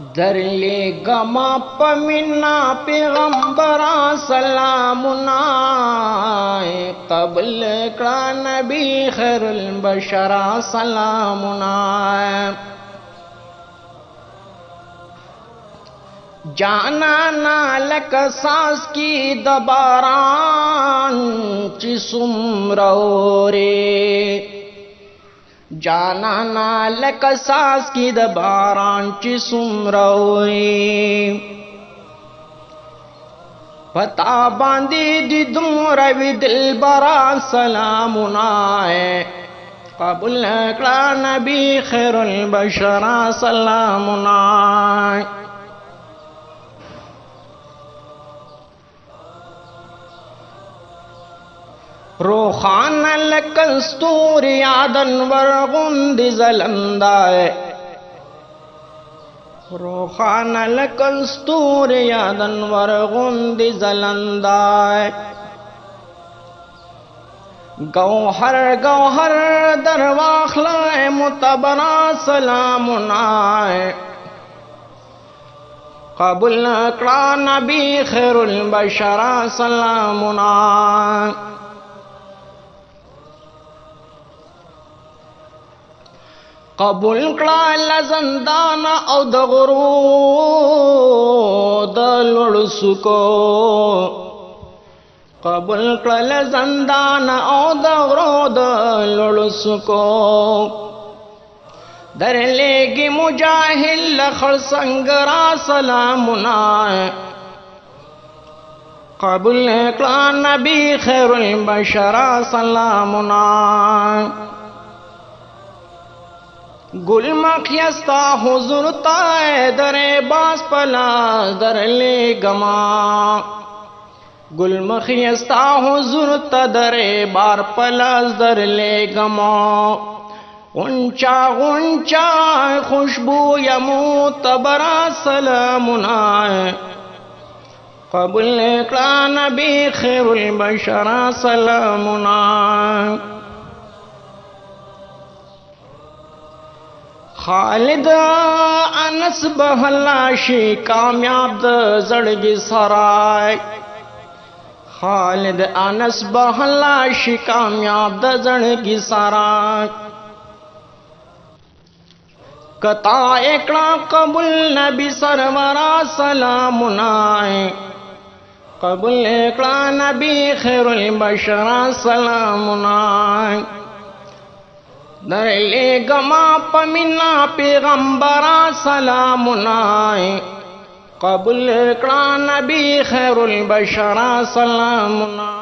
दरले गमा पमिना पैगंबरा सलामुना कबल का नबी खैरुल बशरा सलामुना जाना नालक सास की दबारान चिसुम रो रे जाना नालक सास की दबारान चिसुम रो रे पता बांधी दिदुम रवि दिल बरा सलामुनाए कबुल का नबी खैरुल बशरा सलामुनाए रोखान लकस्तूर यादनवर गुंदी जलंदाए रोखान लकस्तूर यादनवर गुंदी जलंदाए गौहर गौहर दरवाखलाए मुतबरा सलामुनाए कबुल का नबी खैरुल बशरा सलामुनाए कबूल कड़ा लजंदान औ दगरू दलुड़सुको कबूल कड़ा लजंदान औ दगरू दलुड़सुको दरलेगी मुजाहिल लखड़ संगरा सलामुना कबूल कड़ा नबी खैरुल बशरा सलामुना गुलमखियस्ता हुजूर ताए दरे बास पला दरले गमा गुलमखियस्ता हुजूर तदरे बार पला दरले गमा ऊंचा ऊंचा खुशबू यमू तबरा सलामुना कबूल का नबी खैरुल बशरा सलामुना खालिद अनस बहलाशी कामयाब जड़गी सराय खालिद अनस बहलाशी कामयाब जड़गी सराय कता एकड़ा कबुल नबी सरवरा सलामुनाए कबुल एकड़ा नबी खैरुल बशरा सलामुनाए दरले गमा पमिना पैगंबरा सलामुनाए कबूल कड़ा नबी खैरुल बशरा सलामुना।